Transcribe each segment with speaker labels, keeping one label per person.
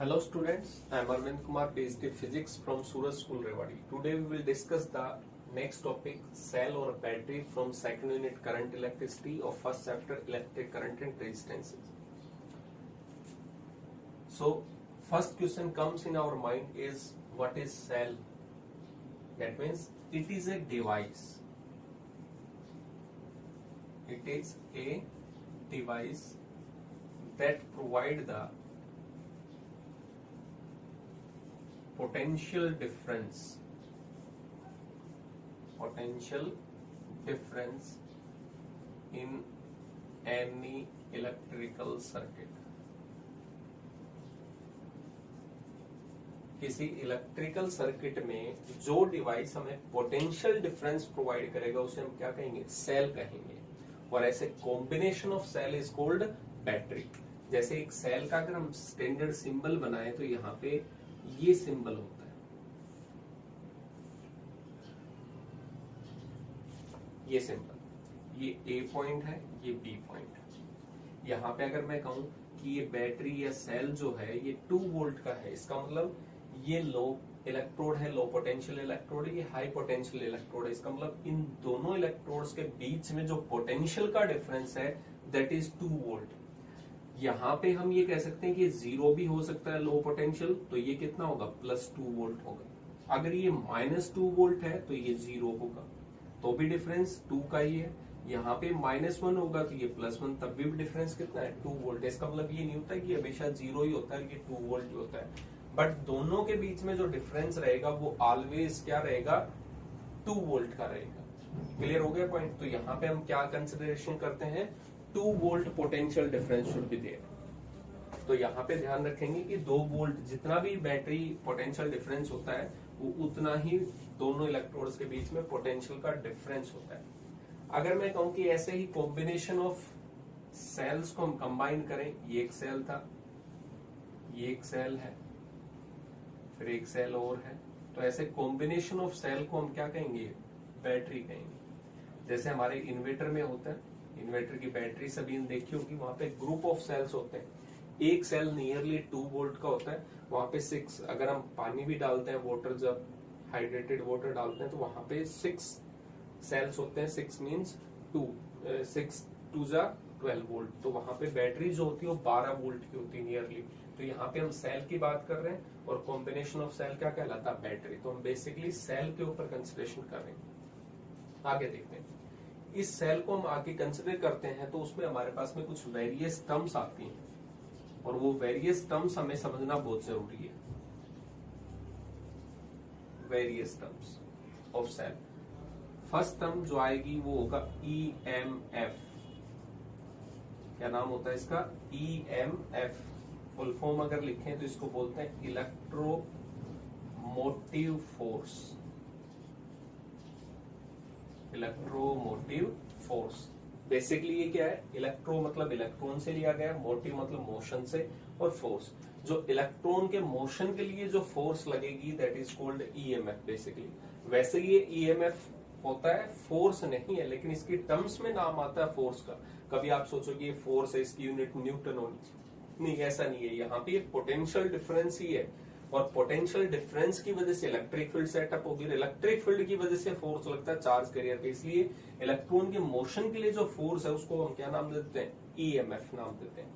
Speaker 1: Hello students, I am Arvind Kumar, PhD Physics from Suraj School Rewari. Today we will discuss the next topic, cell or battery from second unit current electricity of first chapter electric current and resistances. So first question comes in our mind is what is cell? That means it is a device. It is a device that provide the potential difference in any electrical circuit. किसी electrical circuit में जो device हमें potential difference provide करेगा उसे हम क्या कहेंगे? Cell कहेंगे. और ऐसे combination of cell is called battery. जैसे एक सेल का अगर हम स्टैंडर्ड सिंबल बनाए तो यहाँ पे ये सिंबल होता है, ये सिंबल, ये ए पॉइंट है, ये बी पॉइंट है. यहाँ पे अगर मैं कहूं कि ये बैटरी या सेल जो है ये 2 वोल्ट का है, इसका मतलब ये लो इलेक्ट्रोड है, लो पोटेंशियल इलेक्ट्रोड है, ये हाई पोटेंशियल इलेक्ट्रोड है. इसका मतलब इन दोनों इलेक्ट्रोड्स के बीच में जो पोटेंशियल का डिफरेंस है दैट इज 2 वोल्ट. यहाँ पे हम ये कह सकते हैं कि 0 भी हो सकता है लो पोटेंशियल, तो ये कितना होगा? +2 वोल्ट होगा. अगर ये -2 वोल्ट है तो ये 0 होगा, तो भी डिफरेंस 2 का ही है. यहाँ पे -1 होगा तो ये +1, तब भी डिफरेंस कितना है? 2 वोल्ट. इसका मतलब ये नहीं होता कि हमेशा 0 ही होता है, ये 2 वोल्ट ही होता है. बट दोनों के बीच में जो डिफरेंस रहेगा वो ऑलवेज क्या रहेगा? 2 वोल्ट का रहेगा. क्लियर हो गया पॉइंट? तो यहाँ पे हम क्या कंसिडरेशन करते हैं? 2 volt potential difference should be there. तो यहाँ पे ध्यान रखेंगे कि 2 वोल्ट जितना भी बैटरी पोटेंशियल डिफरेंस होता है वो उतना ही दोनों इलेक्ट्रोड्स के बीच में पोटेंशियल का डिफरेंस होता है. अगर मैं कहूं कि ऐसे ही कॉम्बिनेशन ऑफ सेल्स को हम कंबाइन करें, ये एक सेल था, ये एक सेल है, फिर एक सेल और है, तो ऐसे कॉम्बिनेशन ऑफ सेल को हम क्या कहेंगे? बैटरी कहेंगे. जैसे हमारे इन्वर्टर में होता है, इन्वर्टर की बैटरी सभी ने देखी होगी, वहां पे ग्रुप ऑफ सेल्स होते हैं. एक सेल नियरली 2 वोल्ट का होता है, वहां पे 6, अगर हम पानी भी डालते हैं, वाटर, जब हाइड्रेटेड वाटर डालते हैं तो वहां पे 6 सेल्स होते हैं. 6 मीन्स 2, 6 2 जा 12 वोल्ट. तो वहां पे बैटरी जो होती है वो 12 वोल्ट की होती है नियरली. तो यहाँ पे हम सेल की बात कर रहे हैं और कॉम्बिनेशन ऑफ सेल क्या कहलाता है? बैटरी. तो हम बेसिकली सेल के ऊपर कंसिडरेशन कर रहे हैं. आगे देखते हैं. इस सेल को हम आगे कंसिडर करते हैं तो उसमें हमारे पास में कुछ वेरियस टर्म्स आती हैं और वो वेरियस टर्म्स हमें समझना बहुत जरूरी है. Various terms of cell. First term जो आएगी वो होगा EMF. क्या नाम होता है इसका? EMF. फुल फॉर्म अगर लिखें तो इसको बोलते हैं electromotive force. Electromotive force. Basically ये क्या है? इलेक्ट्रो मतलब इलेक्ट्रॉन से लिया गया, मोटिव मतलब मोशन से, और फोर्स जो इलेक्ट्रॉन के मोशन के लिए जो फोर्स लगेगी that is called EMF basically. वैसे ये EMF होता है, फोर्स नहीं है, लेकिन इसकी टर्म्स में नाम आता है फोर्स का. कभी आप सोचोगे ये फोर्स है, इसकी यूनिट न्यूटन होनी, नहीं, ऐसा नहीं है. यहाँ पे पोटेंशियल डिफरेंस ही है और पोटेंशियल डिफरेंस की वजह से इलेक्ट्रिक फील्ड सेटअप होगी. इलेक्ट्रिक फील्ड की वजह से फोर्स लगता है चार्ज कैरियर पे. इसलिए इलेक्ट्रॉन के मोशन के लिए जो फोर्स है उसको हम क्या नाम देते हैं? EMF नाम देते हैं.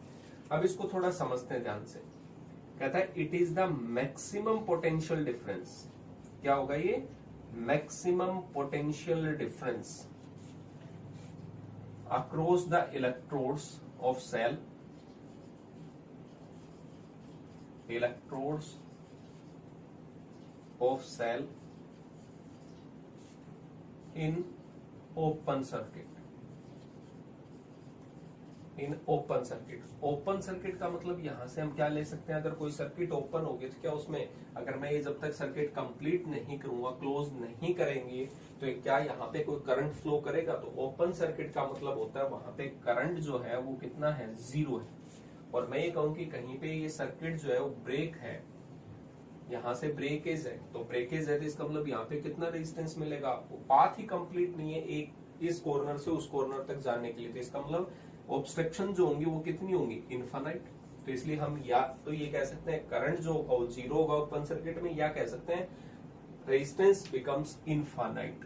Speaker 1: अब इसको थोड़ा समझते हैं ध्यान से. कहता है it is the maximum potential difference. क्या होगा ये? Maximum potential difference across the electrodes of cell. Electrodes of cell in open circuit. In open circuit. Open circuit का मतलब यहां से हम क्या ले सकते हैं? अगर कोई सर्किट ओपन होगी तो क्या उसमें, अगर मैं ये जब तक सर्किट कंप्लीट नहीं करूंगा, क्लोज नहीं करेंगे, तो क्या यहाँ पे कोई करंट फ्लो करेगा? तो ओपन सर्किट का मतलब होता है वहां पे करंट जो है वो कितना है? 0 है. और मैं ये कहूं कि कहीं पे ये सर्किट जो है वो ब्रेक है, यहाँ से ब्रेकेज है, तो ब्रेकेज है तो इसका मतलब यहाँ पे कितना रेजिस्टेंस मिलेगा आपको? पाथ ही कंप्लीट नहीं है एक इस कॉर्नर से उस कॉर्नर तक जाने के लिए, तो इसका मतलब ऑब्स्ट्रक्शन जो होंगी वो कितनी होंगी? इनफाइनाइट. तो इसलिए हम या तो ये कह सकते हैं करंट जो होगा वो जीरो होगा ओपन सर्किट में, या कह सकते हैं रेजिस्टेंस बिकम्स इनफाइनाइट।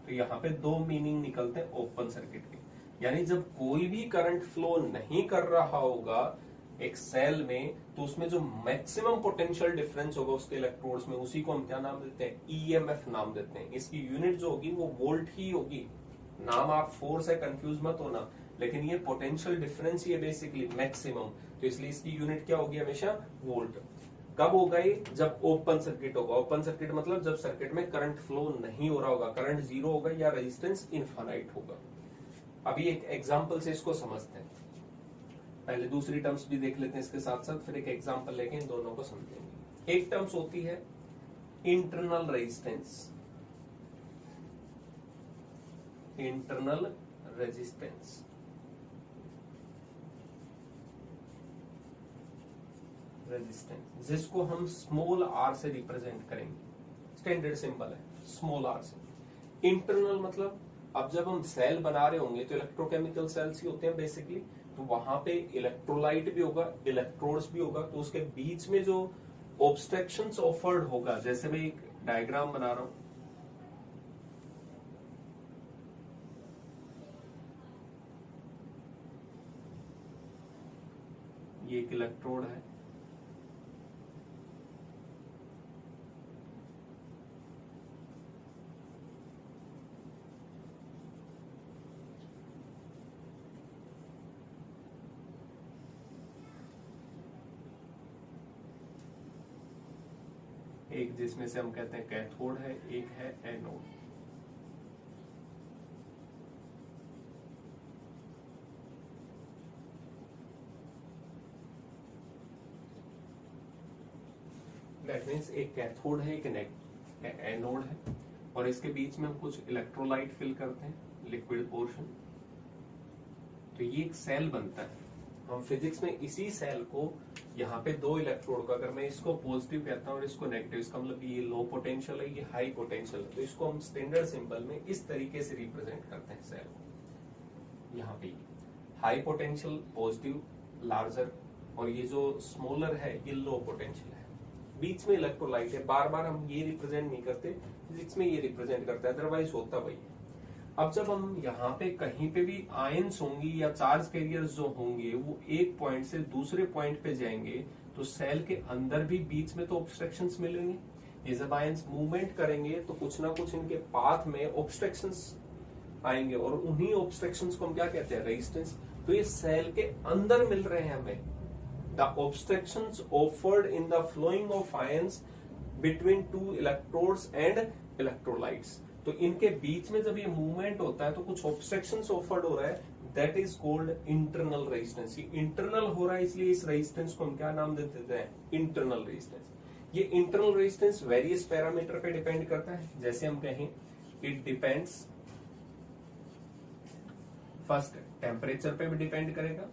Speaker 1: तो यहाँ पे दो मीनिंग निकलते हैं ओपन सर्किट के, यानी जब कोई भी करंट फ्लो नहीं कर रहा होगा एक सेल में, तो उसमें जो मैक्सिमम पोटेंशियल डिफरेंस होगा उसके इलेक्ट्रोड्स में, उसी को हम क्या नाम देते हैं, ईएमएफ नाम देते हैं। इसकी यूनिट जो होगी वो वोल्ट ही होगी, नाम आप फोर्स है कंफ्यूज मत होना, लेकिन ये पोटेंशियल डिफरेंस ही है बेसिकली मैक्सिमम, तो इसलिए इसकी यूनिट क्या होगी, हमेशा वोल्ट। कब होगा ये, जब ओपन सर्किट होगा। ओपन सर्किट मतलब जब सर्किट में करंट फ्लो नहीं हो रहा होगा, करंट जीरो होगा या रेजिस्टेंस इनफाइनाइट होगा। अभी एक एग्जांपल से इसको समझते हैं, पहले दूसरी टर्म्स भी देख लेते हैं इसके साथ साथ, फिर एक एग्जांपल लेके इन दोनों को समझेंगे। एक टर्म्स होती है internal resistance, internal resistance, resistance जिसको हम स्मॉल आर से रिप्रेजेंट करेंगे, स्टैंडर्ड सिंबल है स्मॉल आर से। इंटरनल मतलब अब जब हम सेल बना रहे होंगे तो इलेक्ट्रोकेमिकल सेल्स ही होते हैं बेसिकली, तो वहां पे इलेक्ट्रोलाइट भी होगा, इलेक्ट्रोड्स भी होगा, तो उसके बीच में जो ऑब्स्ट्रक्शंस ऑफर्ड होगा, जैसे मैं एक डायग्राम बना रहा हूं, ये एक इलेक्ट्रोड है, एक जिसमें से हम कहते हैं कैथोड है, एक है एनोड। दैट मीन्स एक कैथोड है, एक एनोड है, और इसके बीच में हम कुछ इलेक्ट्रोलाइट फिल करते हैं, लिक्विड पोर्शन, तो ये एक सेल बनता है। हम फिजिक्स में इसी सेल को यहाँ पे दो इलेक्ट्रोड का, अगर मैं इसको पॉजिटिव कहता हूँ और इसको नेगेटिव, इसका मतलब ये लो पोटेंशियल है, ये हाई पोटेंशियल है, तो इसको हम स्टैंडर्ड सिंबल में इस तरीके से रिप्रेजेंट करते हैं सेल को। यहाँ पे हाई पोटेंशियल पॉजिटिव लार्जर, और ये जो स्मॉलर है ये लो पोटेंशियल है, बीच में इलेक्ट्रोलाइट है। बार बार हम ये रिप्रेजेंट नहीं करते, फिजिक्स में ये रिप्रेजेंट करते हैं, अदरवाइज होता वही है। अब जब हम यहाँ पे कहीं पे भी आयंस होंगी या चार्ज कैरियर्स जो होंगे वो एक पॉइंट से दूसरे पॉइंट पे जाएंगे, तो सेल के अंदर भी बीच में तो ऑब्स्ट्रक्शंस मिलेंगे। ये जब आयंस मूवमेंट करेंगे तो कुछ ना कुछ इनके पाथ में ऑब्स्ट्रक्शंस आएंगे, और उन्हीं ऑब्स्ट्रक्शंस को हम क्या कहते हैं, रेजिस्टेंस। तो ये सेल के अंदर मिल रहे हैं हमें, the obstructions offered in the flowing of ions between two electrodes and electrolytes. तो इनके बीच में जब ये मूवमेंट होता है तो कुछ ऑब्स्ट्रक्शंस ऑफर्ड हो रहा है, that is called internal resistance. ये इंटरनल हो रहा है, इसलिए इस रेजिस्टेंस को हम क्या नाम देते हैं, इंटरनल रेजिस्टेंस। ये इंटरनल रेजिस्टेंस वेरियस पैरामीटर पे डिपेंड करता है, जैसे हम कहें इट डिपेंड्स, फर्स्ट टेम्परेचर पे भी डिपेंड करेगा।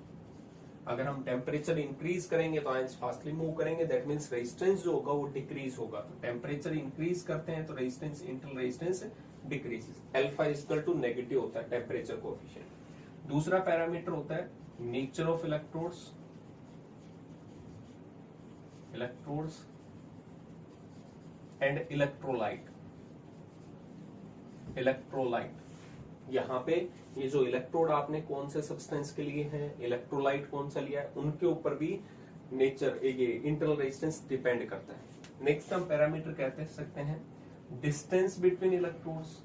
Speaker 1: अगर हम टेम्परेचर इंक्रीज करेंगे तो आयंस फास्टली मूव करेंगे, दैट मींस रेजिस्टेंस जो होगा वो डिक्रीज होगा। तो टेम्परेचर इंक्रीज करते हैं तो resistance, internal resistance decreases. Alpha equal to negative होता है टेम्परेचर कोएफिशिएंट। दूसरा पैरामीटर होता है nature of electrodes, electrodes and electrolyte, electrolyte. यहाँ पे ये जो इलेक्ट्रोड आपने कौन से सब्सटेंस के लिए हैं, इलेक्ट्रोलाइट कौन सा लिया है, उनके ऊपर भी नेचर, ये इंटरनल रेजिस्टेंस डिपेंड करता है। नेक्स्ट हम पैरामीटर कहते सकते हैं distance between electrodes,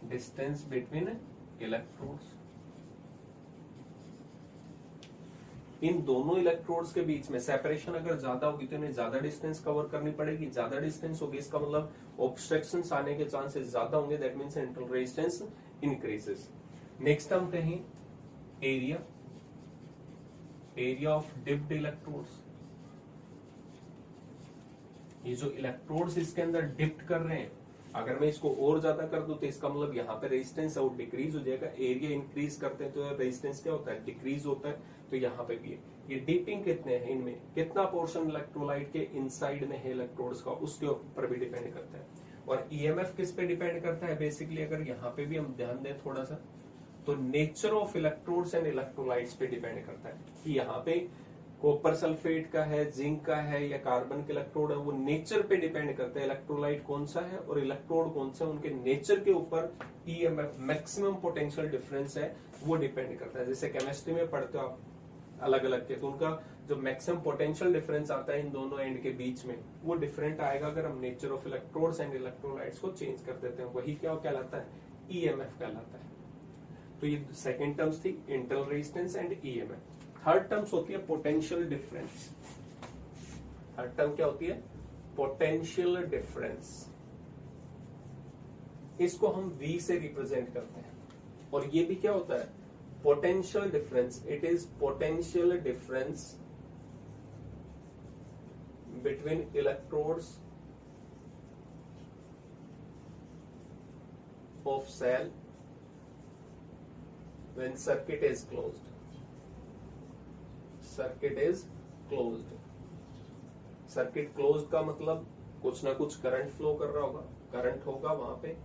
Speaker 1: distance between electrodes. इन दोनों इलेक्ट्रोड्स के बीच में सेपरेशन अगर ज्यादा होगी तो इन्हें ज्यादा डिस्टेंस कवर करनी पड़ेगी, ज्यादा डिस्टेंस होगी इसका मतलब ऑब्स्ट्रक्शंस आने के चांसेस ज्यादा होंगे, that means internal resistance increases. Next हम कहें area, area of dipped electrodes. ये जो इलेक्ट्रोड्स इसके अंदर डिप्ट कर रहे हैं, अगर मैं इसको और ज्यादा कर दूं तो इसका मतलब यहाँ पे रेजिस्टेंस और डिक्रीज हो जाएगा। एरिया इंक्रीज करते हैं तो रेजिस्टेंस क्या होता है, डिक्रीज होता है। तो यहाँ पे भी ये डिपिंग कितने हैं, इनमें कितना पोर्शन इलेक्ट्रोलाइट के इनसाइड में है इलेक्ट्रोड्स का, उसके ऊपर भी डिपेंड करता है। और ईएमएफ किस पे डिपेंड करता है बेसिकली, अगर यहाँ पे भी हम ध्यान दें थोड़ा सा, तो nature of electrodes and electrolytes पे डिपेंड करता है कि यहाँ पे कॉपर सल्फेट का है, जिंक का है या कार्बन के इलेक्ट्रोड है, वो नेचर पे डिपेंड करता है इलेक्ट्रोलाइट कौन सा है और इलेक्ट्रोड कौन सा है, उनके नेचर के ऊपर ईएमएफ मैक्सिमम पोटेंशियल डिफरेंस है वो डिपेंड करता है। जैसे केमिस्ट्री में पढ़ते हो आप अलग अलग के, तो उनका जो मैक्सिमम पोटेंशियल डिफरेंस आता है इन दोनों एंड के बीच में वो डिफरेंट आएगा अगर हम nature of electrodes and electrolytes को चेंज कर देते हैं, वही क्या कहलाता है, ईएमएफ कहलाता है। तो ये सेकेंड टर्म्स थी internal resistance and EMF. Third terms होती है पोटेंशियल डिफरेंस। थर्ड टर्म क्या होती है, पोटेंशियल डिफरेंस। इसको हम V से रिप्रेजेंट करते हैं और ये भी क्या होता है, potential difference. It is potential difference between electrodes of cell when circuit is closed. Circuit is closed. Circuit closed का मतलब कुछ ना कुछ करंट फ्लो कर रहा होगा, करंट होगा वहां पे,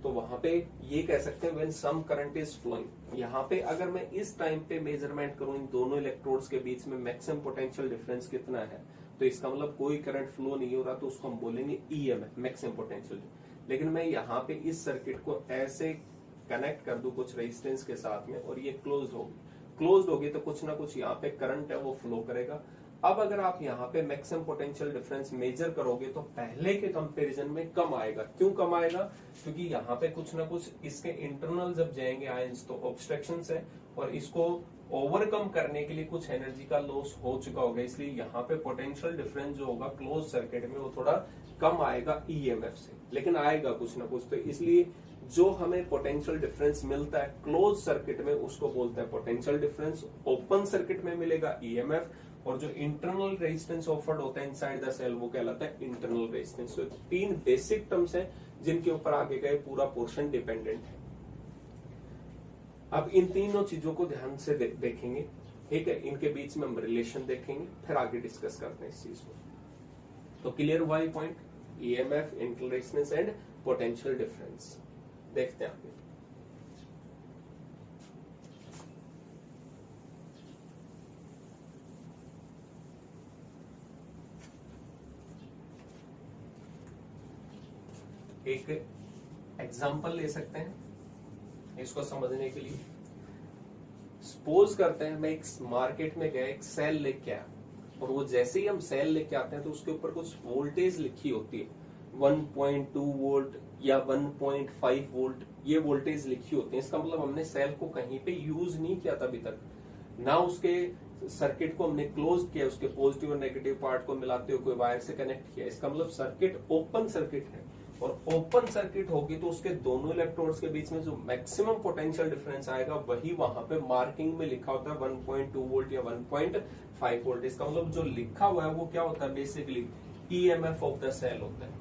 Speaker 1: तो वहां पे ये कह सकते हैं when some current is flowing। यहाँ पे अगर मैं इस टाइम पे मेजरमेंट करूं इन दोनों इलेक्ट्रोड्स के बीच में मैक्सिमम पोटेंशियल डिफरेंस कितना है, तो इसका मतलब कोई करंट फ्लो नहीं हो रहा, तो उसको हम बोलेंगे ईएमएफ, मैक्सिमम पोटेंशियल। लेकिन मैं यहाँ पे इस सर्किट को ऐसे कनेक्ट कर दूं कुछ रेजिस्टेंस के साथ में और ये क्लोज्ड होगी तो कुछ ना कुछ यहाँ पे करंट है वो फ्लो करेगा। अब अगर आप यहाँ पे मैक्सिमम पोटेंशियल डिफरेंस मेजर करोगे तो पहले के कंपैरिजन में कम आएगा। क्यों कम आएगा, क्योंकि यहाँ पे कुछ ना कुछ इसके इंटरनल जब जाएंगे आयंस तो ऑब्स्ट्रक्शंस है और इसको ओवरकम करने के लिए कुछ एनर्जी का लॉस हो चुका होगा, इसलिए यहाँ पे पोटेंशियल डिफरेंस जो होगा क्लोज सर्किट में वो थोड़ा कम आएगा ईएमएफ से, लेकिन आएगा कुछ ना कुछ। तो इसलिए जो हमें पोटेंशियल डिफरेंस मिलता है क्लोज सर्किट में उसको बोलते हैं पोटेंशियल डिफरेंस। ओपन सर्किट में मिलेगा ईएमएफ और जो इंटरनल रेजिस्टेंस ऑफर्ड होता है इनसाइड द सेल वो कहलाता है इंटरनल रेजिस्टेंस। तो तीन बेसिक टर्म्स हैं जिनके ऊपर आगे का पूरा पोर्शन डिपेंडेंट है। अब इन तीनों चीजों को ध्यान से देखेंगे, ठीक है, इनके बीच में हम रिलेशन देखेंगे, फिर आगे डिस्कस करते हैं इस चीज को। तो क्लियर हुआ ये point, EMF, internal resistance and potential difference. देखते हैं आगे। एक एग्जांपल ले सकते हैं इसको समझने के लिए। सपोज करते हैं मैं एक मार्केट में गया, एक सेल लेके आया और वो जैसे ही हम सेल लेके आते हैं तो उसके ऊपर कुछ वोल्टेज लिखी होती है, 1.2 वोल्ट या 1.5 वोल्ट, ये वोल्टेज लिखी होती है। इसका मतलब हमने सेल को कहीं पे यूज नहीं किया था अभी तक, ना उसके सर्किट को हमने क्लोज किया, उसके पॉजिटिव और नेगेटिव पार्ट को मिलाते हुए कोई वायर से कनेक्ट किया। इसका मतलब सर्किट ओपन सर्किट है और ओपन सर्किट होगी तो उसके दोनों इलेक्ट्रोड्स के बीच में जो मैक्सिमम पोटेंशियल डिफरेंस आएगा वही वहां पे मार्किंग में लिखा होता है 1.2 वोल्ट या 1.5 वोल्ट। इसका मतलब जो लिखा हुआ है वो क्या होता है, basically EMF of the cell होता है।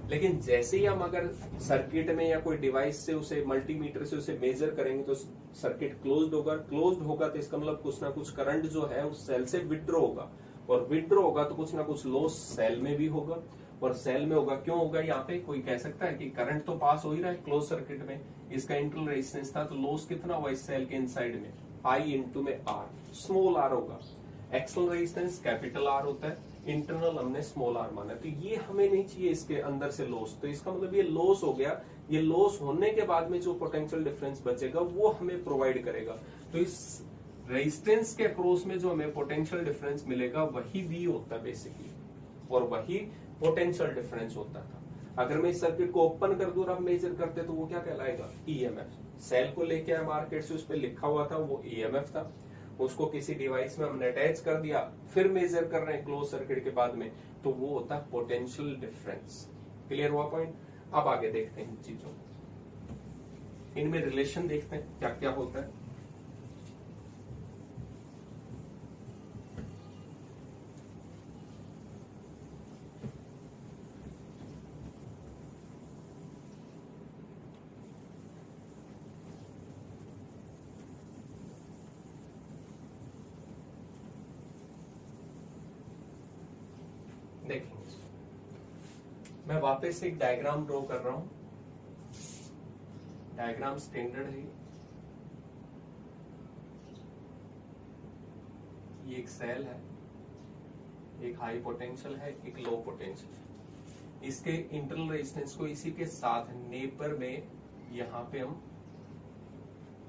Speaker 1: लेकिन जैसे ही हम अगर सर्किट में या कोई डिवाइस से उसे मल्टीमीटर से उसे मेजर करेंगे तो सर्किट क्लोज्ड होगा तो इसका मतलब कुछ ना कुछ करंट जो है उस सेल से विड्रॉ होगा और विड्रॉ होगा तो कुछ ना कुछ लॉस सेल में भी होगा और सेल में होगा। क्यों होगा, यहाँ पे कोई कह सकता है कि करंट तो पास हो ही रहा है क्लोज सर्किट में, इसका इंटरनल रेजिस्टेंस था तो लॉस कितना हुआ इस सेल के इनसाइड में, आई इंटू में आर, स्मॉल आर होगा। एक्सटर्नल रेजिस्टेंस कैपिटल आर होता है, इंटरनल हमने स्मॉल आर माना, तो ये हमें नहीं चाहिए इसके अंदर से लॉस, तो इसका मतलब ये लॉस हो गया। ये लॉस होने के बाद में जो पोटेंशियल डिफरेंस बचेगा वो हमें प्रोवाइड करेगा। तो इस रेजिस्टेंस के अक्रॉस में जो हमें पोटेंशियल डिफरेंस मिलेगा वही वी होता है बेसिकली, और वही पोटेंशियल डिफरेंस होता था। अगर मैं इस सर्किट को ओपन कर दूं और अब मेजर करते तो वो क्या कहलाएगा, ईएमएफ। सेल को लेके आए मार्केट से, उस पर लिखा हुआ था वो ईएमएफ था, उसको किसी डिवाइस में हमने अटैच कर दिया, फिर मेजर कर रहे हैं क्लोज सर्किट के बाद में, तो वो होता है पोटेंशियल डिफरेंस। क्लियर हुआ पॉइंट। अब आगे देखते हैं इन चीजों को, इनमें रिलेशन देखते हैं क्या क्या होता है। देखेंगे, मैं वापस एक डायग्राम ड्रॉ कर रहा हूं। डायग्राम स्टैंडर्ड है, ये एक सेल है, एक हाई पोटेंशियल है, एक लो पोटेंशियल। इसके इंटरनल रेजिस्टेंस को इसी के साथ नेबर में यहाँ पे हम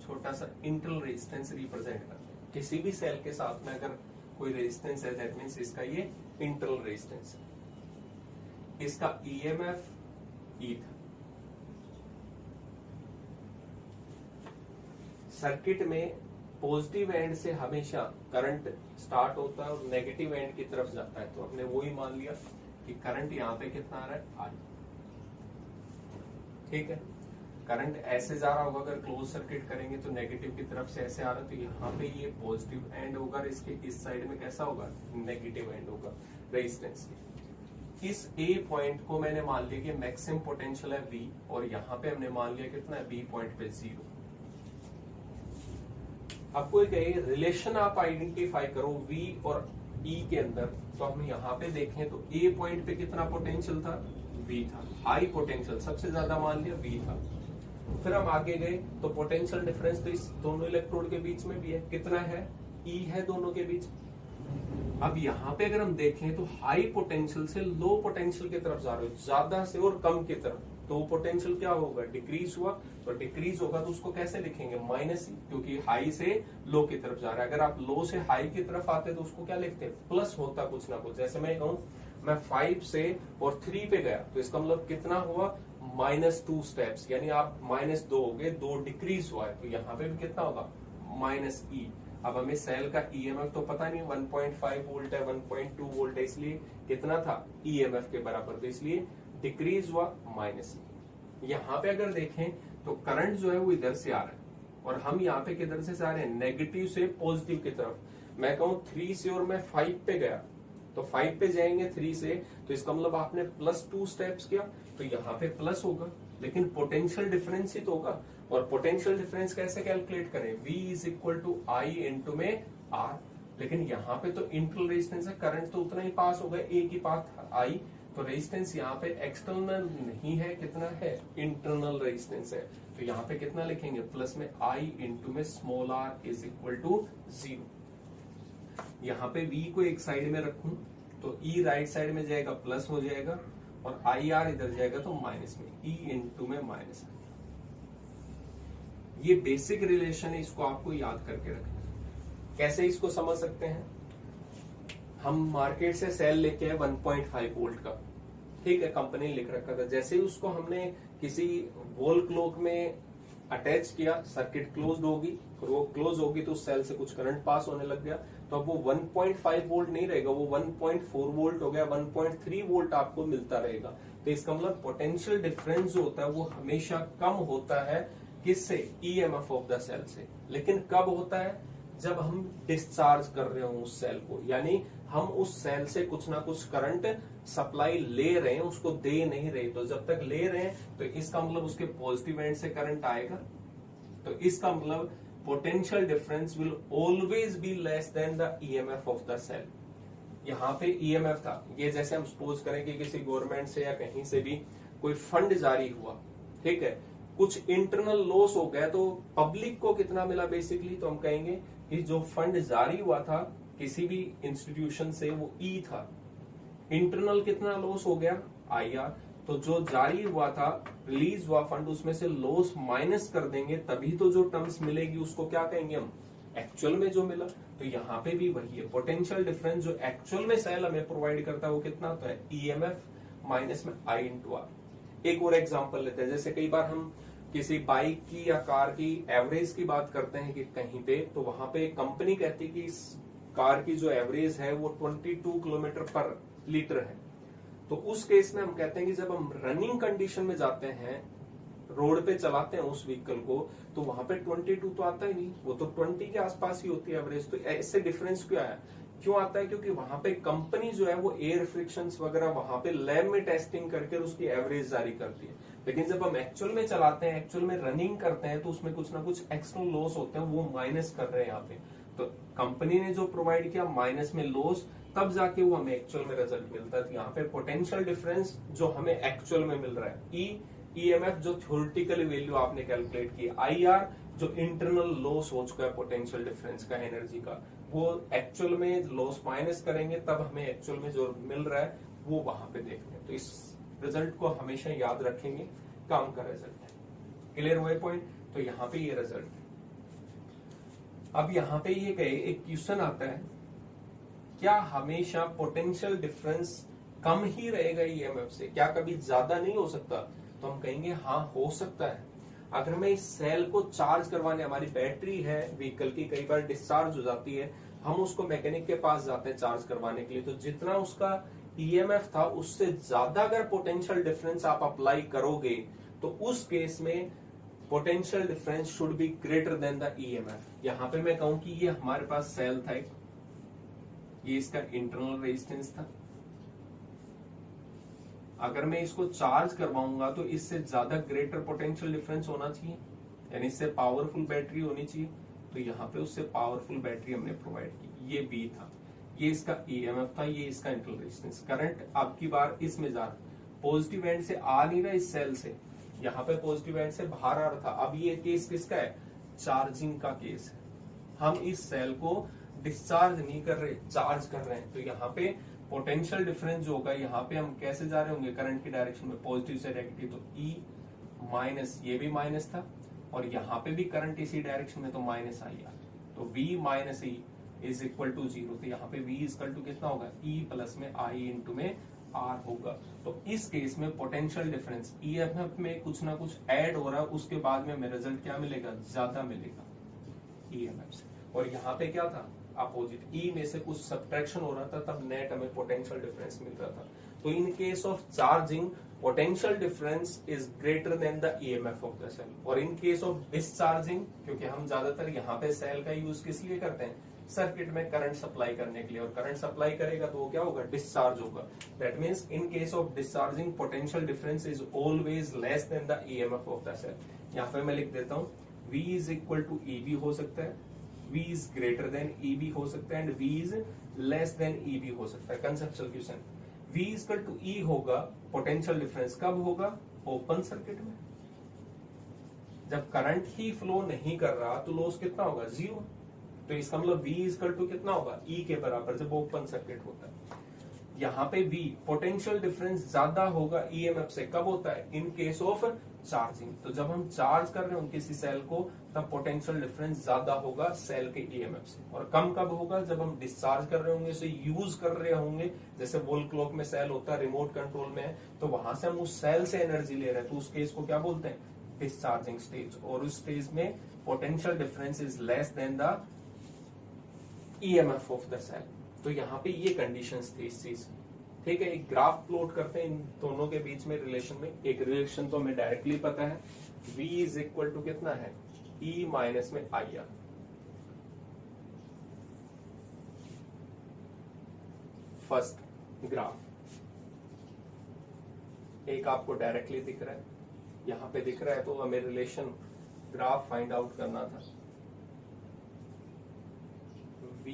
Speaker 1: छोटा सा इंटरनल रेजिस्टेंस रिप्रेजेंट करते हैं। किसी भी सेल के साथ में अगर कोई रेजिस्टेंस है, दैट मीन्स इसका ये इंटरनल रेजिस्टेंस है। इसका ईएमएफ ई था। सर्किट में पॉजिटिव एंड से हमेशा करंट स्टार्ट होता है और नेगेटिव एंड की तरफ जाता है, तो हमने वो ही मान लिया कि करंट यहाँ पे कितना आ रहा है, आई। ठीक है, करंट ऐसे जा रहा होगा, अगर क्लोज सर्किट करेंगे तो नेगेटिव की तरफ से ऐसे आ रहा है, तो यहाँ पे ये पॉजिटिव एंड होगा, इसके इस साइड में कैसा होगा, नेगेटिव एंड होगा रेजिस्टेंस के। इस ए पॉइंट को मैंने मान लिया कि मैक्सिमम पोटेंशियल है V, और यहाँ पे हमने मान लिया कितना है, B पॉइंट पे 0। आपको एक रिलेशन आप आइडेंटिफाई करो V और E के अंदर, तो हम यहाँ पे देखें तो A पॉइंट पे कितना पोटेंशियल था, V था, हाई पोटेंशियल सबसे ज्यादा मान लिया V था। फिर हम आगे गए तो पोटेंशियल डिफरेंस तो इस दोनों इलेक्ट्रोड के बीच में भी है, कितना है, E है दोनों के बीच। अब यहाँ पे अगर हम देखें तो हाई पोटेंशियल से लो पोटेंशियल की तरफ जा रहे हो, ज्यादा से और कम की तरफ, तो पोटेंशियल क्या होगा, डिक्रीज हुआ, तो डिक्रीज होगा तो उसको कैसे लिखेंगे, माइनस, क्योंकि हाई से लो की तरफ जा रहा है। अगर आप लो से हाई की तरफ आते तो उसको क्या लिखते हैं, प्लस होता कुछ ना कुछ। जैसे मैं कहूं मैं 5 से और 3 पे गया, तो इसका मतलब कितना हुआ, -2 स्टेप्स, यानी आप -2 हो गए, 2 डिक्रीज हुआ है, तो यहाँ पे भी कितना होगा, -E। अब हमें सेल का ईएमएफ तो पता नहीं, 1.5 वोल्ट है, 1.2 वोल्ट है, इसलिए कितना था, ईएमएफ के बराबर, तो इसलिए डिक्रीज हुआ, -E। यहाँ पे अगर देखें तो करंट जो है वो इधर से आ रहा है, और हम यहाँ पे किधर से जा रहे हैं, नेगेटिव से पॉजिटिव की तरफ। मैं कहूँ 3 से और मैं 5 पे गया, तो 5 पे जाएंगे 3 से, तो इसका मतलब आपने +2 स्टेप्स किया, तो यहाँ पे प्लस होगा, लेकिन पोटेंशियल डिफरेंस ही तो होगा। और पोटेंशियल डिफरेंस कैसे कैलकुलेट करें, V = I इंटू में R, लेकिन यहाँ पे तो इंटरनल रेजिस्टेंस है, करंट तो उतना ही पास होगा, एक ही पास I, तो रेजिस्टेंस यहाँ पे एक्सटर्नल नहीं है, कितना है, इंटरनल रेजिस्टेंस है, तो यहाँ पे कितना लिखेंगे, प्लस में I इंटू में स्मॉल r = 0। यहाँ पे V को एक साइड में रखूं तो E राइट साइड में जाएगा, प्लस हो जाएगा, और IR इधर जाएगा तो माइनस में, E इंटू में माइनस। ये बेसिक रिलेशन है, इसको आपको याद करके रखना। कैसे इसको समझ सकते हैं, हम मार्केट से सेल लेके आए 1.5 वोल्ट का, ठीक है, कंपनी लिख रखा था, जैसे ही उसको हमने किसी वॉल क्लॉक में अटैच किया, सर्किट क्लोज होगी, वो क्लोज होगी तो सेल से कुछ करंट पास होने लग गया, तो अब वो 1.5 वोल्ट नहीं रहेगा, वो 1.4 वोल्ट हो गया, 1.3 वोल्ट आपको मिलता रहेगा। तो इसका मतलब पोटेंशियल डिफरेंस जो होता है वो हमेशा कम होता है, किससे, ईएमएफ ऑफ द सेल से। लेकिन कब होता है, जब हम डिस्चार्ज कर रहे हो उस सेल को, यानी हम उस सेल से कुछ ना कुछ करंट सप्लाई ले रहे हैं, उसको दे नहीं रहे। तो जब तक ले रहे हैं तो इसका मतलब उसके पॉजिटिव एंड से करंट आएगा, तो इसका मतलब potential difference will always be less than the EMF of the cell. यहाँ पे ईएमएफ था, ये जैसे हम सपोज करें कि किसी गवर्नमेंट से या कहीं से भी कोई फंड जारी हुआ, ठीक है, कुछ इंटरनल लॉस हो गया, तो पब्लिक को कितना मिला बेसिकली, तो हम कहेंगे कि जो फंड जारी हुआ था किसी भी इंस्टीट्यूशन से वो ई था, इंटरनल कितना लॉस हो गया, IR, तो जो जारी हुआ था, रिलीज हुआ फंड, उसमें से लॉस माइनस कर देंगे, तभी तो जो टर्म्स मिलेगी उसको क्या कहेंगे हम, एक्चुअल में जो मिला। तो यहाँ पे भी वही है, पोटेंशियल डिफरेंस जो एक्चुअल में सेल हमें प्रोवाइड करता है वो कितना होता है, ईएमएफ माइनस में I इंटू R। एक और एग्जांपल लेते हैं, जैसे कई बार हम किसी बाइक की या कार की एवरेज की बात करते हैं कि कहीं पे, तो वहां पे कंपनी कहती है कि इस कार की जो एवरेज है वो 22 किलोमीटर पर लीटर है। तो उस केस में हम कहते हैं कि जब हम रनिंग कंडीशन में जाते हैं, रोड पे चलाते हैं उस व्हीकल को, तो वहां पे 22 तो आता ही नहीं, वो तो 20 के आसपास ही होती है एवरेज। तो ऐसे डिफरेंस क्यों आया, क्यों आता है, क्योंकि वहां पे कंपनी जो है वो एयर फ्रिक्शंस वगैरह वहां पे लैब में टेस्टिंग करके उसकी एवरेज जारी करती है। लेकिन जब हम एक्चुअल में चलाते हैं, एक्चुअल में रनिंग करते हैं, तो उसमें कुछ ना कुछ एक्सटर्नल लॉस होते हैं, वो माइनस कर रहे हैं यहाँ पे। तो कंपनी ने जो प्रोवाइड किया माइनस में लॉस, तब जाके वो हमें एक्चुअल में रिजल्ट मिलता है। तो यहाँ पे पोटेंशियल डिफरेंस जो हमें एक्चुअल में मिल रहा है, ईएमएफ जो थ्योरेटिकल वैल्यू आपने कैलकुलेट की, IR जो इंटरनल लॉस हो चुका है पोटेंशियल डिफरेंस का, एनर्जी का, वो एक्चुअल में लॉस माइनस करेंगे तब हमें एक्चुअल में जो मिल रहा है वो वहां पे देखते हैं। तो इस रिजल्ट को हमेशा याद रखेंगे, काम का रिजल्ट है। क्लियर हुआ पॉइंट? तो यहाँ पे ये रिजल्ट है। अब यहाँ पे ये कहे, एक क्वेश्चन आता है, क्या हमेशा पोटेंशियल डिफरेंस कम ही रहेगा ईएमएफ से, क्या कभी ज्यादा नहीं हो सकता? तो हम कहेंगे हाँ हो सकता है। अगर मैं इस सेल को चार्ज करवाने, हमारी बैटरी है व्हीकल की, कई बार डिस्चार्ज हो जाती है, हम उसको मैकेनिक के पास जाते हैं चार्ज करवाने के लिए, तो जितना उसका ईएमएफ था उससे ज्यादा अगर पोटेंशियल डिफरेंस आप अप्लाई करोगे तो उस केस में potential difference should be greater than the EMF. यहां पे मैं कहूं कि ये हमारे पास सेल था, ये इसका इंटरनल रेजिस्टेंस था, अगर मैं इसको चार्ज करवाऊंगा तो इससे ज्यादा ग्रेटर पोटेंशियल डिफरेंस होना चाहिए, यानी इससे पावरफुल बैटरी होनी चाहिए। तो यहाँ पे उससे पावरफुल बैटरी हमने प्रोवाइड की। ये बी था, ये इसका ईएमएफ था, ये इसका इंटरनल रेजिस्टेंस। करंट अब की बार इसमें जा रहा, पॉजिटिव एंड से आ नहीं रहा इस सेल से, यहाँ पे पॉजिटिव एंड से बाहर आ रहा था। अब ये केस किसका है? चार्जिंग का केस है। हम इस सेल को डिस्चार्ज नहीं कर रहे, चार्ज कर रहे हैं। तो यहाँ पे पोटेंशियल डिफरेंस जो होगा, यहाँ पे हम कैसे जा रहे होंगे करंट की डायरेक्शन में, पॉजिटिव से नेगेटिव, तो ई माइनस, ये भी माइनस था और यहाँ पे भी करंट इसी डायरेक्शन में, तो माइनस आई आर, तो V minus E is equal to 0। तो यहाँ पे V इक्वल टू कितना होगा? E प्लस में I इंटू में R होगा। तो इस केस में पोटेंशियल डिफरेंस ईएमएफ में कुछ ना कुछ ऐड हो रहा है, उसके बाद में हमें रिजल्ट क्या मिलेगा? ज्यादा मिलेगा ईएमएफ से। और यहाँ पे क्या था? अपोजिट, ई में से कुछ सब्ट्रैक्शन हो रहा था, तब नेट हमें पोटेंशियल डिफरेंस मिल रहा था। तो in case of charging potential difference is greater than the EMF of the cell. और इन केस ऑफ डिस्चार्जिंग, क्योंकि हम ज्यादातर यहाँ पे सेल का यूज किस लिए करते हैं? सर्किट में करंट सप्लाई करने के लिए, और करंट सप्लाई करेगा तो वो क्या होगा? डिस्चार्ज होगा। That means in case of discharging potential difference is always less than the EMF of the cell. यहाँ पे मैं लिख देता हूँ, V is equal to E भी हो सकता है, V is greater than E भी हो सकता है, and V is less than E भी हो सकता है। Conceptual question, V equal to E होगा, पोटेंशियल डिफरेंस कब होगा? ओपन सर्किट में। जब करंट ही फ्लो नहीं कर रहा तो लॉस कितना होगा? 0। तो इसका मतलब V इक्वल टू कितना होगा? E के बराबर, जब ओपन सर्किट होता है। यहाँ पे V पोटेंशियल डिफरेंस ज्यादा होगा ईएमएफ से, कब होता है? इन केस ऑफ चार्जिंग। तो जब हम चार्ज कर रहे होंगे किसी सेल को, तब पोटेंशियल डिफरेंस ज्यादा होगा सेल के ईएमएफ से। और कम कब होगा? जब हम डिस्चार्ज कर रहे होंगे, इसे यूज कर रहे होंगे। जैसे वॉल क्लॉक में सेल होता है, रिमोट कंट्रोल में है, तो वहां से हम उस सेल से एनर्जी ले रहे हैं, तो उस केस को क्या बोलते हैं? Discharging stage. और उस स्टेज में potential difference is less than the EMF of the cell. तो यहाँ पे ये कंडीशंस थी इस चीज की। ठीक है, एक ग्राफ प्लॉट करते हैं इन दोनों के बीच में रिलेशन में। एक रिलेशन तो हमें डायरेक्टली पता है, V इज इक्वल टू कितना है? E माइनस में आई आर। फर्स्ट ग्राफ एक आपको डायरेक्टली दिख रहा है, यहां पे दिख रहा है, तो हमें रिलेशन ग्राफ फाइंड आउट करना था V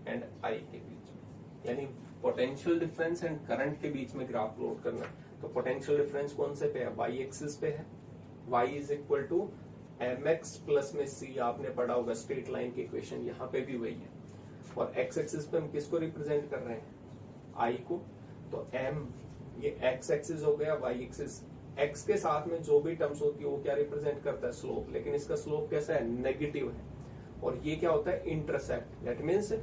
Speaker 1: एंड I के बीच में, यानी पोटेंशियल डिफरेंस एंड करंट के बीच में ग्राफ प्लॉट करना। तो पोटेंशियल डिफरेंस कौन से पे है? Y एक्सिस पे है। Y is equal to mx plus में c, आपने पढ़ा होगा स्ट्रेट लाइन की इक्वेशन, यहाँ पे भी वही है। और x एक्सिस पे हम किसको रिप्रेजेंट कर रहे हैं? I को। तो m ये x एक्सिस हो गया, y एक्सिस, x के साथ में जो भी टर्म्स होती है वो क्या रिप्रेजेंट करता है? स्लोप। लेकिन इसका स्लोप कैसा है? नेगेटिव है। और ये क्या होता है? Intercept. That means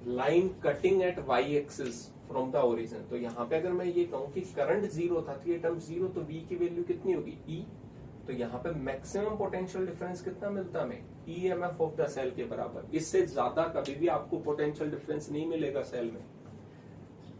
Speaker 1: line cutting at y axis from the origin. तो यहाँ पे अगर मैं ये कहूं कि करंट 0 था, तो ये टर्म 0, तो V की वैल्यू कितनी होगी? E। तो यहाँ पे मैक्सिमम पोटेंशियल डिफरेंस कितना मिलता हमें? ईएमएफ ऑफ द सेल के बराबर। इससे ज्यादा कभी भी आपको पोटेंशियल डिफरेंस नहीं मिलेगा सेल में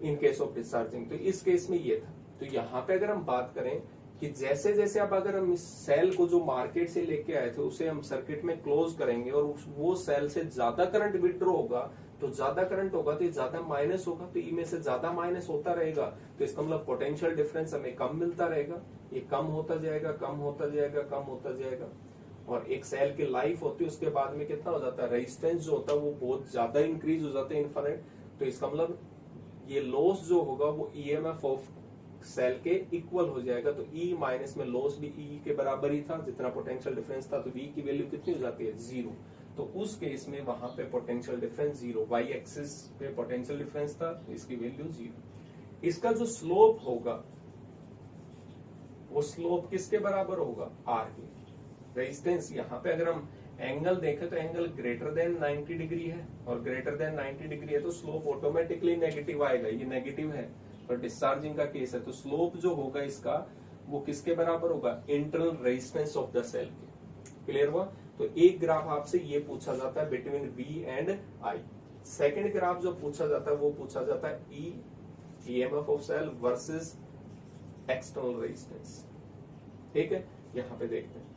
Speaker 1: इन केस ऑफ डिस्चार्जिंग। तो इस केस में ये था। तो यहाँ पे अगर हम बात करें कि जैसे जैसे अब अगर हम इस सेल को जो मार्केट से लेके आए थे उसे हम सर्किट में क्लोज करेंगे और वो सेल से ज्यादा करंट विड्रॉ होगा, तो ज्यादा करंट होगा तो ये ज्यादा माइनस होगा, तो ई में से ज्यादा माइनस होता रहेगा। तो इसका मतलब पोटेंशियल डिफरेंस हमें कम मिलता रहेगा, ये कम होता जाएगा, कम होता जाएगा, कम होता जाएगा। और एक सेल की लाइफ होती है, उसके बाद में कितना हो जाता है? रेजिस्टेंस जो होता है वो बहुत ज्यादा इंक्रीज हो जाता है, इनफाइनाइट। तो इसका मतलब ये लॉस जो होगा वो ईएमएफ ऑफ सेल के इक्वल हो जाएगा। तो E माइनस में लॉस भी E के बराबर ही था जितना पोटेंशियल डिफरेंस था। तो V की वैल्यू कितनी हो जाती है? 0। तो उस केस में वहां पे potential difference zero, Y axis पे पोटेंशियल डिफरेंस था तो इसकी वैल्यू जीरो। इसका जो स्लोप होगा वो स्लोप किसके बराबर होगा, आर के। रेजिस्टेंस यहाँ पे अगर हम एंगल देखें तो एंगल ग्रेटर देन 90 डिग्री है, और ग्रेटर देन 90 डिग्री है तो स्लोप ऑटोमेटिकली नेगेटिव आएगा, ये नेगेटिव है और डिस्चार्जिंग का केस है, तो स्लोप जो होगा इसका वो किसके बराबर होगा, internal resistance of the cell के। क्लियर हुआ। तो एक ग्राफ आपसे ये पूछा जाता है between V and I. Second graph जो पूछा जाता है वो पूछा जाता है EMF of cell versus external resistance. ठीक है, यहां पे देखते हैं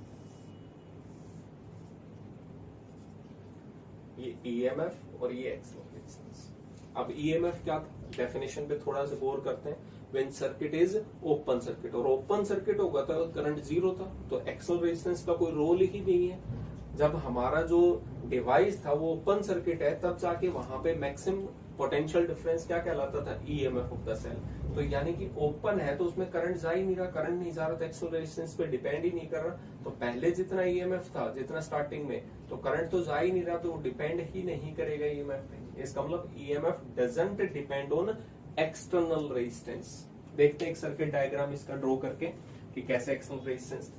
Speaker 1: ये ईएमएफ और ये एक्सटर्नल रेजिस्टेंस। अब ईएमएफ क्या था, डेफिनेशन पे थोड़ा सा गौर करते हैं। When circuit is open circuit, और ओपन सर्किट होगा तो करंट जीरो था, तो एक्सटर्नल रेजिस्टेंस का कोई रोल ही नहीं है। जब हमारा जो डिवाइस था वो ओपन सर्किट है तब जाके वहां पे मैक्सिमम पोटेंशियल डिफरेंस क्या कहलाता था, ईएमएफ ऑफ द सेल। तो यानी कि ओपन है तो उसमें करंट जा ही नहीं रहा, करंट नहीं जा रहा तो एक्सटर्नल रेजिस्टेंस पे डिपेंड ही नहीं कर रहा। तो पहले जितना ईएमएफ था जितना स्टार्टिंग में, तो करंट तो जा ही नहीं रहा, तो वो डिपेंड ही नहीं करेगा ईएमएफ पे। इसका मतलब EMF doesn't depend on external resistance. देखते हैं एक सर्किट डायग्राम इसका ड्रॉ करके कि कैसे एक्सटर्नल रेजिस्टेंस।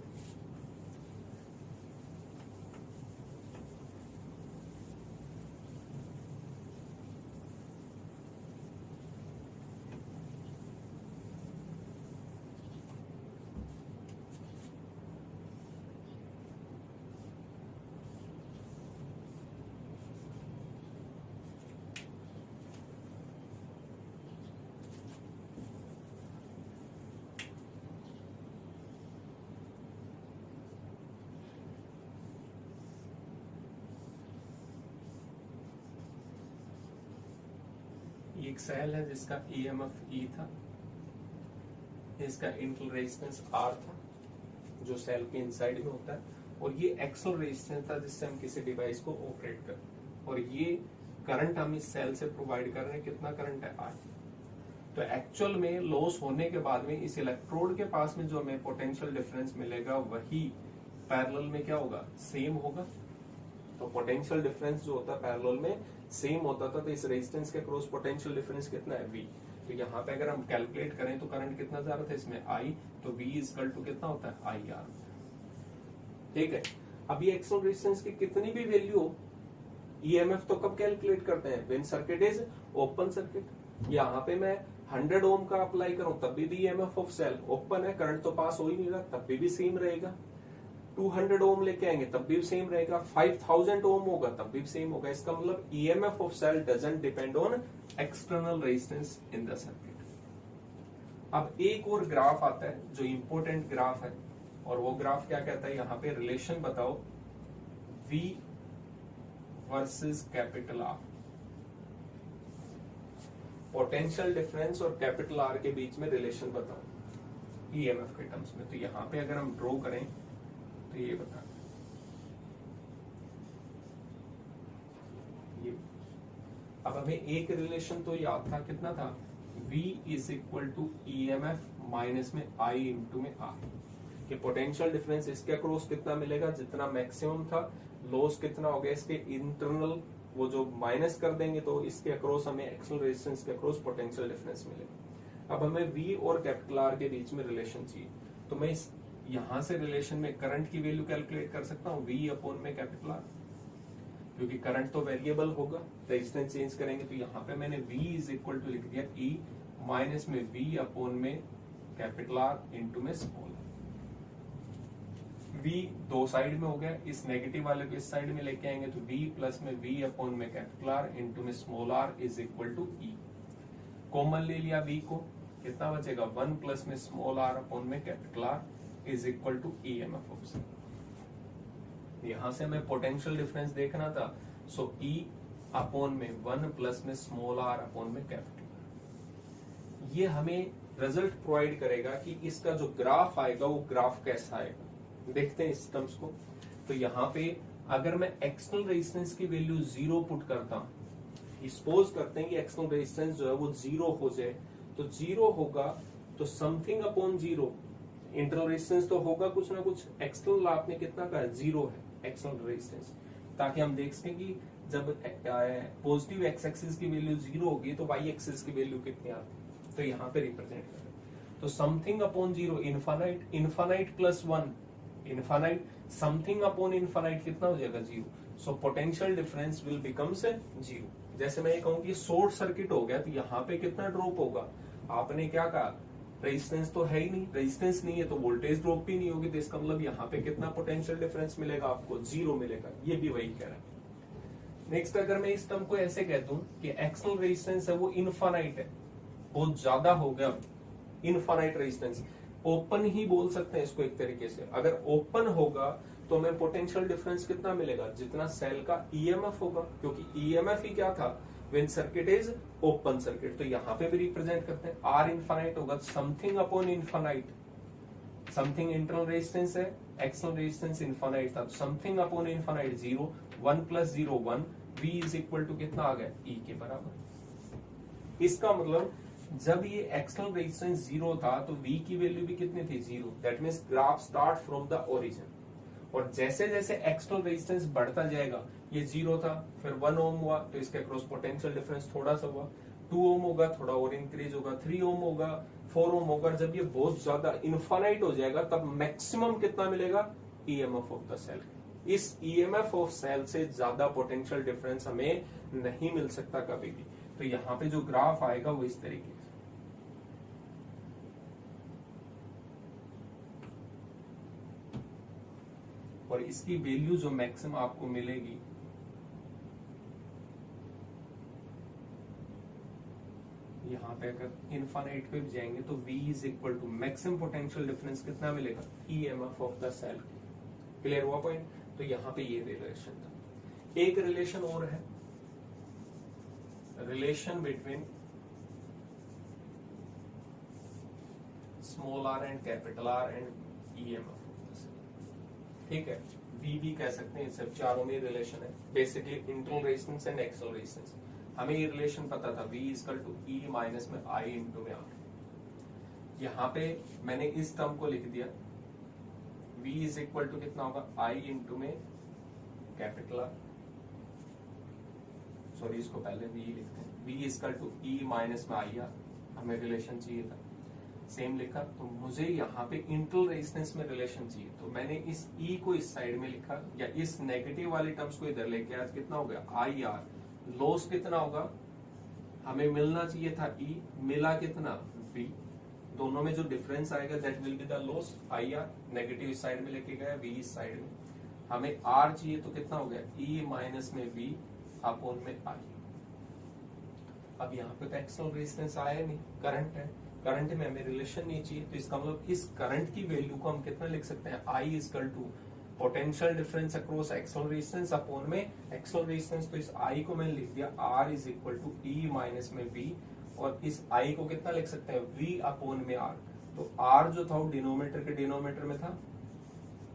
Speaker 1: एक सेल है जिसका ईएमएफ ई था, इसका इंटरनल रेजिस्टेंस आर था जो सेल के इनसाइड में होता है, और ये एक्सटर्नल रेजिस्टेंस था जिससे हम किसी डिवाइस को ऑपरेट कर, और ये करंट हम इस सेल से प्रोवाइड कर रहे हैं। कितना करंट है, आर। तो एक्चुअल में लॉस होने के बाद में इस इलेक्ट्रोड के पास में जो हमें पोटेंशियल डिफरेंस मिलेगा वही पैरेलल में क्या होगा, सेम होगा। तो पोटेंशियल डिफरेंस जो होता है पैरेलल में सेम होता था, तो इस रेजिस्टेंस के क्रॉस पोटेंशियल डिफरेंस कितना है, वी। तो यहाँ पे अगर हम कैलकुलेट करें तो करंट कितना जा रहा था इसमें, आई, तो वी इक्वल टू कितना होता है, आई आर। ठीक है, अब ये एक्सटर्नल रेजिस्टेंस की कितनी भी वैल्यू हो, ईएमएफ तो कब कैलकुलेट करते हैं, when circuit is open circuit. यहाँ पे मैं 100 ओम का अप्लाई करूं तब भी ईएमएफ ऑफ सेल ओपन है, करंट तो पास हो ही नहीं रहा, तब भी सेम रहेगा। 200 ओम लेके आएंगे तब भी सेम रहेगा, 5000 ओम होगा तब भी सेम होगा। इसका मतलब EMF of cell doesn't depend on external resistance in the circuit. अब एक और ग्राफ आता है जो इंपॉर्टेंट ग्राफ है, और वो ग्राफ क्या कहता है, यहाँ पे रिलेशन बताओ V versus capital R. Potential difference और कैपिटल आर के बीच में रिलेशन बताओ ईएमएफ के टर्म्स में। तो यहाँ पे अगर हम ड्रॉ करें तो ये बता, ये अब हमें एक रिलेशन तो याद था, कितना था, V is equal to EMF minus में I इंटू में R। कि पोटेंशियल डिफरेंस इसके अक्रॉस कितना मिलेगा, जितना मैक्सिमम था, लॉस कितना हो गया इसके इंटरनल, वो जो माइनस कर देंगे तो इसके अक्रॉस हमें एक्सटर्नल रेजिस्टेंस के अक्रॉस पोटेंशियल डिफरेंस मिलेगा। अब हमें V और कैपिटल R के बीच में रिलेशन चाहिए, तो मैं इस यहां से रिलेशन में करंट की वैल्यू कैलकुलेट कर सकता हूं, V अपॉन में कैपिटल R, क्योंकि करंट तो वेरिएबल होगा, रेजिस्टेंस चेंज करेंगे। तो यहाँ पे मैंने V इज इक्वल टू लिख दिया E माइनस में V अपॉन में कैपिटल R इंटू में स्मॉल। V दो साइड में हो गया, इस नेगेटिव वाले को इस साइड में लेके आएंगे तो V प्लस में V अपॉन में कैपिटल R इंटू में small r is equal to E। Common ले लिया V को, कितना बचेगा, 1 प्लस में स्मॉल r अपॉन में capital R is equal to EMF of cell. यहां से हमें पोटेंशियल डिफरेंस देखना था, सो E अपॉन में 1 प्लस में स्मॉल r अपॉन में कैपिटल। ये हमें रिजल्ट प्रोवाइड करेगा कि इसका जो ग्राफ आएगा वो ग्राफ कैसा आएगा। देखते हैं इस टर्म्स को। तो यहाँ पे अगर मैं एक्सटर्नल रेजिस्टेंस की वैल्यू 0 पुट करता हूं, सपोज करते हैं कि एक्सटर्नल रेजिस्टेंस जो है वो 0 हो जाए, तो 0 होगा तो समथिंग अपॉन 0, इंटरनल रेजिस्टेंस तो होगा कुछ ना कुछ, एक्सटर्नल आपने कितना कहा, 0 है एक्सटर्नल रेजिस्टेंस। ताकि हम देख सकें कि जब पॉजिटिव एक्स एक्सिस की वैल्यू 0 होगी तो वाई एक्सिस की वैल्यू कितनी आती, तो यहाँ पे रिप्रेजेंट करें। तो something upon 0 infinite, infinite plus 1 infinite, something upon infinite कितना हो जाएगा 0। So potential difference will becomes 0। जैसे मैं ये कहूँ कि शॉर्ट सर्किट हो गया तो यहाँ पे कितना ड्रॉप होगा, आपने क्या कहा रेजिस्टेंस तो है ही नहीं, रेजिस्टेंस नहीं है तो वोल्टेज ड्रॉप भी नहीं होगी, तो इसका मतलब यहाँ पे कितना पोटेंशियल डिफरेंस मिलेगा आपको 0 मिलेगा। ये भी वही कह रहा है। नेक्स्ट अगर मैं इस टर्म को ऐसे कह दूं कि एक्सटर्नल रेजिस्टेंस है वो इनफाइनाइट है, बहुत ज्यादा हो गया, इनफाइनाइट रेजिस्टेंस, ओपन ही बोल सकते हैं इसको एक तरीके से। अगर ओपन होगा तो हमें पोटेंशियल डिफरेंस कितना मिलेगा, जितना सेल का ईएमएफ होगा, क्योंकि ईएमएफ ही क्या था when circuit is open circuit. तो यहाँ पे भी रिप्रेजेंट करते हैं, आर इनफाइनाइट होगा something upon infinite, something internal resistance है, एक्सटर्नल रेजिस्टेंस इनफाइनाइट था, something upon infinite 0, 1 plus 0 1, V is equal to कितना आ गया E के बराबर। इसका मतलब जब ये एक्सटर्नल रेजिस्टेंस 0 था तो V की वैल्यू भी कितनी थी 0, that means graph start from the origin. और जैसे जैसे एक्सटर्नल रेजिस्टेंस बढ़ता जाएगा, ये 0 था फिर 1 ओम हुआ तो इसके अक्रॉस पोटेंशियल डिफरेंस थोड़ा सा हुआ, 2 ओम होगा थोड़ा और इंक्रीज होगा, 3 ओम होगा, 4 ओम होगा। जब ये बहुत ज्यादा इनफाइनाइट हो जाएगा तब मैक्सिमम कितना मिलेगा ईएमएफ ऑफ द सेल। इस ईएमएफ ऑफ सेल से ज्यादा पोटेंशियल डिफरेंस हमें नहीं मिल सकता कभी भी। तो यहाँ पे जो ग्राफ आएगा वो इस तरीके से, और इसकी वैल्यू जो मैक्सिमम आपको मिलेगी यहाँ पे, अगर इनफाइनाइट पे भी जाएंगे तो V is equal to maximum potential difference कितना मिलेगा EMF of the cell. Clear हुआ पॉइंट। तो यहाँ पे ये रिलेशन था। एक रिलेशन और है, relation between small r and capital R and EMF. ठीक है, V भी कह सकते हैं, सब चारों में रिलेशन है, basically internal resistance and external resistance. हमें ये रिलेशन पता था V equal to E minus में I इंटू में R। यहाँ पे मैंने इस टर्म को लिख दिया, V इज इक्वल टू कितना होगा I इंटू में कैपिटल R, सॉरी इसको पहले V लिखते हैं, V equal to E minus में I R, हमें रिलेशन चाहिए था, सेम लिखा। तो मुझे यहाँ पे इंटरनल रेजिस्टेंस में रिलेशन चाहिए, तो मैंने इस E को इस साइड में लिखा, या इस नेगेटिव वाले टर्म्स को इधर लेके आया, कितना हो गया I R, लॉस कितना होगा, हमें मिलना चाहिए था E, मिला कितना V, दोनों में जो डिफरेंस आएगा that will be the loss I R, negative इस साइड में लेके गया, V इस साइड में, हमें R चाहिए तो कितना हो गया E माइनस में V अपॉन में I। अब यहाँ पे तो एक्सटर्नल रेजिस्टेंस आया नहीं, करंट है, करंट में हमें रिलेशन नहीं चाहिए, तो इसका मतलब इस करंट की वैल्यू को हम कितना लिख सकते हैं I equal to potential difference across external resistance upon में एक्सटर्नल रेजिस्टेंस। तो इस I को मैंने लिख दिया R is equal to E minus में V, और इस I को कितना लिख सकते हैं V अपॉन में R। तो R जो था वो डिनोमिनेटर के डिनोमिनेटर में था,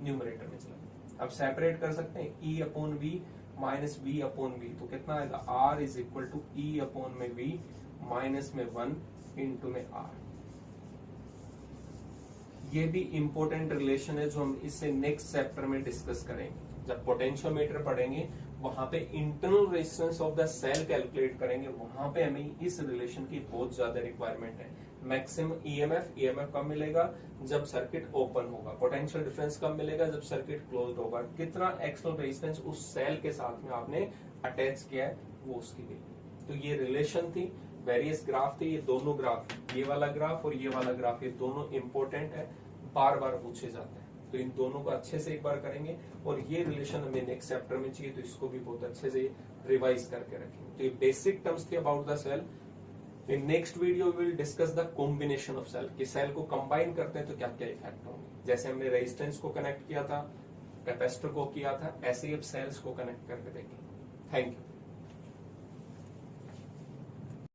Speaker 1: न्यूमरेटर में चला। अब सेपरेट कर सकते हैं E upon V minus V upon V, तो कितना आएगा R is equal to E upon में V माइनस में 1 इंटू में R। ये भी इंपॉर्टेंट रिलेशन है जो हम इससे नेक्स्ट चैप्टर में डिस्कस करेंगे। जब पोटेंशियोमीटर पढ़ेंगे वहां पे internal resistance of the cell calculate करेंगे, वहां पे हमें इस रिलेशन की बहुत ज्यादा रिक्वायरमेंट है। मैक्सिमम ईएमएफ कब मिलेगा, जब सर्किट ओपन होगा, पोटेंशियल डिफरेंस कब मिलेगा, जब सर्किट क्लोज्ड होगा, कितना एक्सटर्नल रेजिस्टेंस उस सेल के साथ में आपने अटैच किया है वो उसकी वैल्यू। तो ये रिलेशन थी, वेरियस ग्राफ थे, ये दोनों ग्राफ, ये वाला ग्राफ और ये वाला ग्राफ, ये दोनों इंपॉर्टेंट है, बार बार पूछे जाते हैं, तो इन दोनों को अच्छे से एक बार करेंगे। और ये रिलेशन हमें नेक्स्ट चैप्टर में चाहिए, तो इसको भी बहुत अच्छे से रिवाइज करके रखेंगे। तो ये बेसिक टर्म्स थे about the cell. In next video we will discuss the combination of cell, कि सेल को कंबाइन करते हैं तो क्या क्या इफेक्ट होंगे। जैसे हमने रेजिस्टेंस को कनेक्ट किया था, कैपेसिटर को किया था, ऐसे ही अब सेल्स को कनेक्ट करके देखेंगे। Thank you.